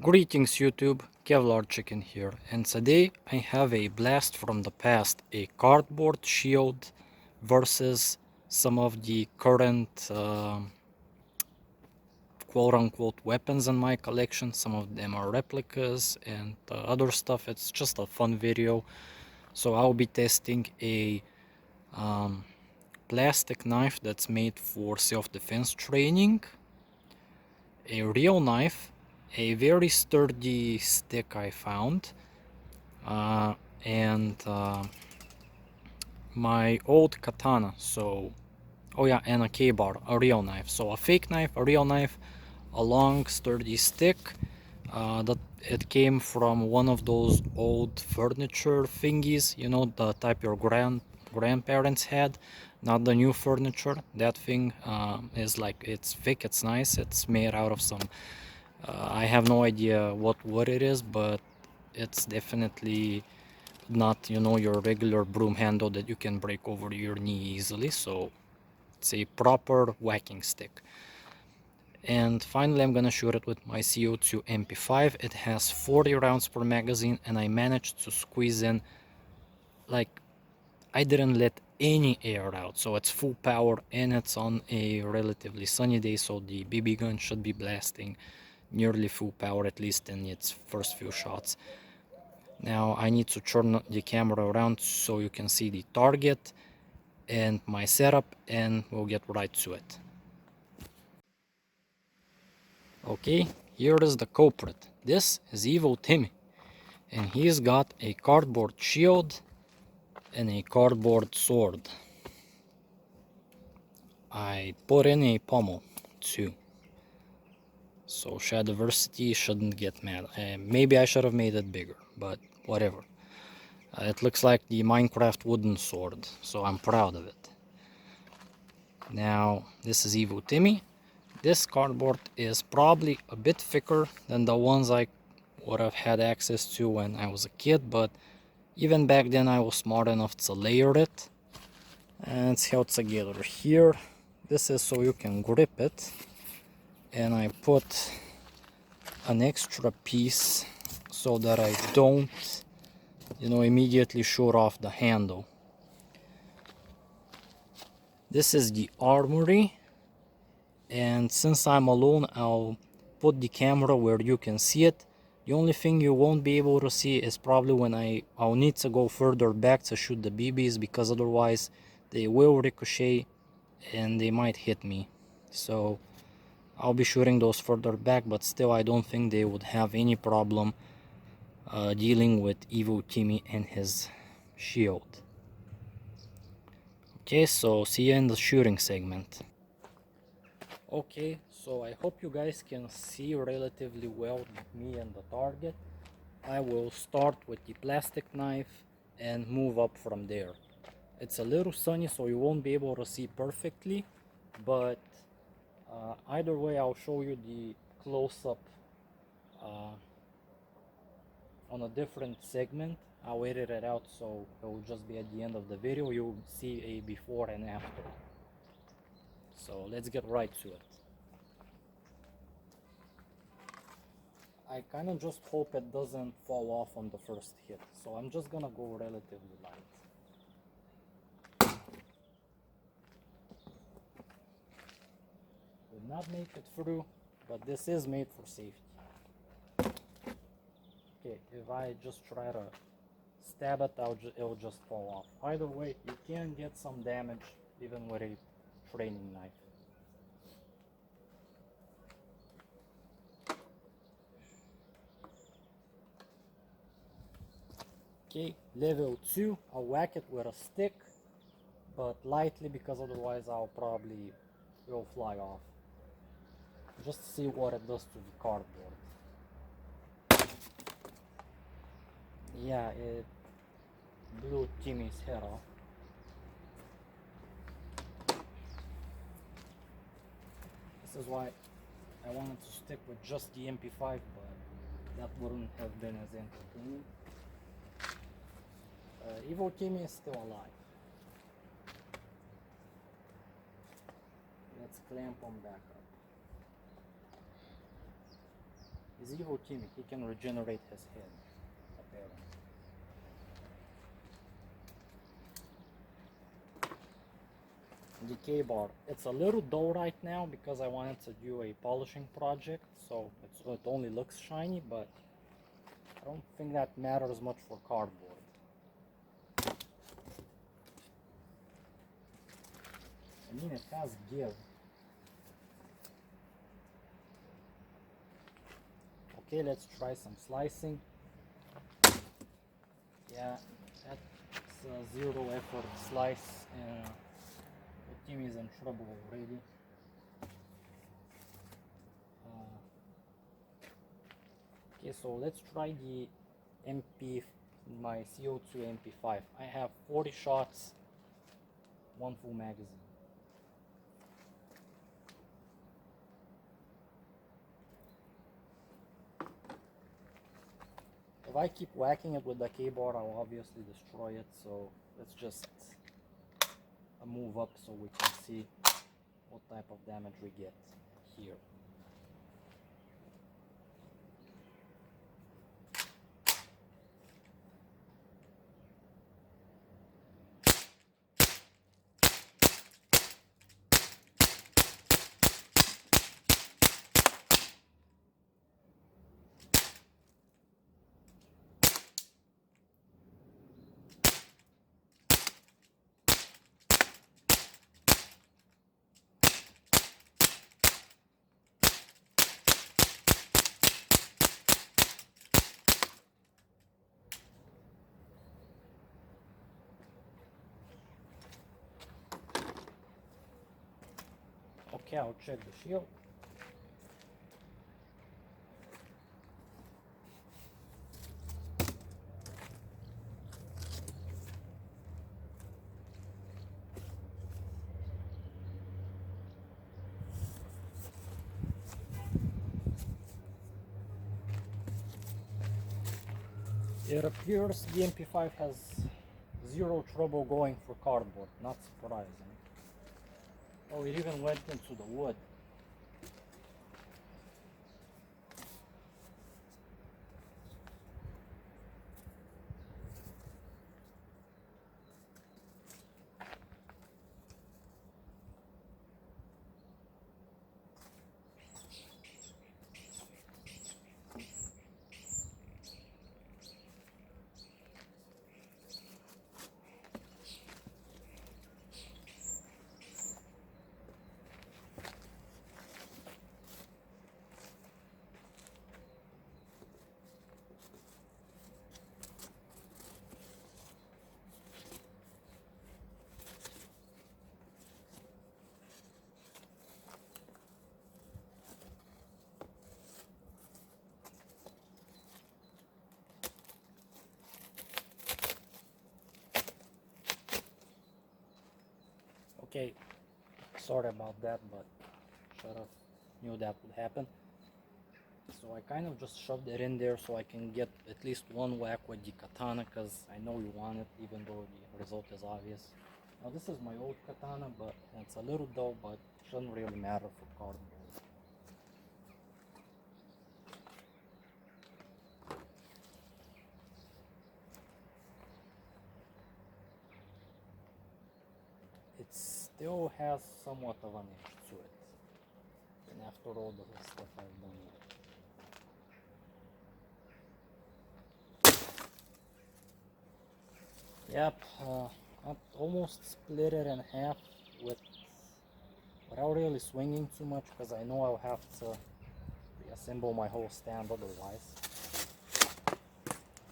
Greetings YouTube, Kevlar Chicken here, and today I have a blast from the past, a cardboard shield versus some of the current quote-unquote weapons in my collection. Some of them are replicas and other stuff. It's just a fun video. So I'll be testing a plastic knife that's made for self-defense training, a real knife, a very sturdy stick I found, and my old katana. So, oh yeah, and a K-bar, a real knife. So a fake knife, a real knife, a long sturdy stick. That it came from one of those old furniture thingies, you know, the type your grandparents had, not the new furniture. That thing is like, it's thick, it's nice, it's made out of some I have no idea what wood it is, but it's definitely not, you know, your regular broom handle that you can break over your knee easily. So it's a proper whacking stick. And finally, I'm gonna shoot it with my CO2 MP5. It has 40 rounds per magazine, and I managed to squeeze in, like, I didn't let any air out. So it's full power, and it's on a relatively sunny day, so the BB gun should be blasting nearly full power, at least in its first few shots. Now I need to turn the camera around so you can see the target and my setup, and we'll get right to it. Okay, here is the culprit. This is Evil Timmy, and he's got a cardboard shield and a cardboard sword. I put in a pommel too, so Shadiversity shouldn't get mad. Maybe I should have made it bigger, but whatever. It looks like the Minecraft wooden sword, so I'm proud of it. Now, this is Evil Timmy. This cardboard is probably a bit thicker than the ones I would have had access to when I was a kid, but even back then I was smart enough to layer it. And it's held together here. This is so you can grip it. And I put an extra piece so that I don't, you know, immediately shoot off the handle. This is the armory, and since I'm alone, I'll put the camera where you can see it. The only thing you won't be able to see is probably when I'll need to go further back to shoot the BBs, because otherwise they will ricochet and they might hit me. So I'll be shooting those further back, but still I don't think they would have any problem dealing with Evil Timmy and his shield. Okay, so see you in the shooting segment. Okay, so I hope you guys can see relatively well me and the target. I will start with the plastic knife and move up from there. It's a little sunny, so you won't be able to see perfectly, but either way I'll show you the close-up on a different segment. I'll edit it out so it will just be at the end of the video. You'll see a before and after. So let's get right to it. I kind of just hope it doesn't fall off on the first hit, so I'm just gonna go relatively light. Did not make it through, but this is made for safety. Okay, if I just try to stab it, it'll just fall off. Either way, you can get some damage even with a training knife. Okay, level 2, I'll whack it with a stick, but lightly, because otherwise it'll fly off. Just to see what it does to the cardboard. Yeah, it blew Timmy's head off. This is why I wanted to stick with just the MP5, but that wouldn't have been as entertaining. Evil Timmy is still alive. Let's clamp him back up. is Evil Timmy. He can regenerate his head, apparently. Decay bar. It's a little dull right now because I wanted to do a polishing project, so it only looks shiny, but I don't think that matters much for cardboard. I mean, it has give. Okay, let's try some slicing. Yeah, that's a zero effort slice. The team is in trouble already. Okay, so let's try the MP, my CO2 MP5. I have 40 shots, one full magazine. If I keep whacking it with the keyboard, I'll obviously destroy it, so let's just move up so we can see what type of damage we get here. Okay, I'll check the shield. It appears the MP5 has zero trouble going for cardboard, not surprising. Oh, it even went into the wood. Okay, sorry about that, but should have knew that would happen. So I kind of just shoved it in there so I can get at least one whack with the katana, because I know you want it, even though the result is obvious. Now this is my old katana, but it's a little dull, but it shouldn't really matter for cardboard. It still has somewhat of an edge to it, and after all the stuff I've done with it. Yep, I almost split it in half without really swinging too much, because I know I'll have to reassemble my whole stand otherwise.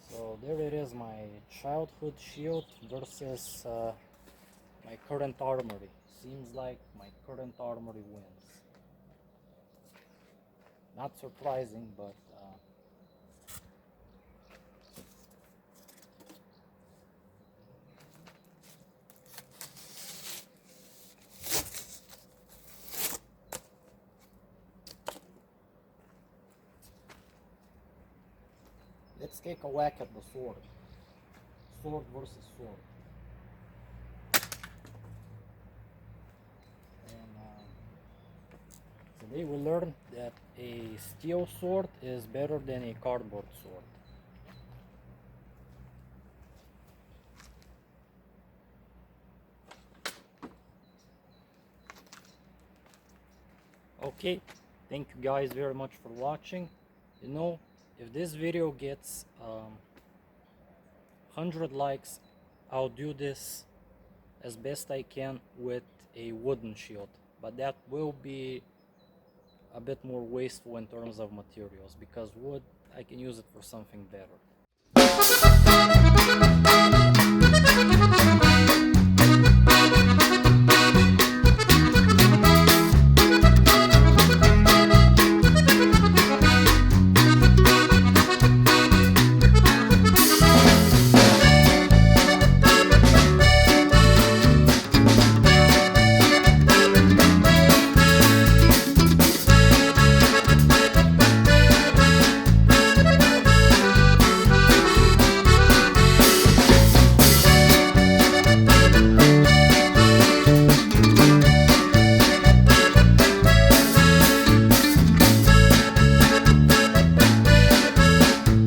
So there it is, my childhood shield versus my current armory. Seems like my current armory wins. Not surprising, but let's take a whack at the sword. Sword versus sword. And Today we learned that a steel sword is better than a cardboard sword. Okay, thank you guys very much for watching. You know, if this video gets 100 likes, I'll do this as best I can with a wooden shield, but that will be a bit more wasteful in terms of materials, because wood, I can use it for something better.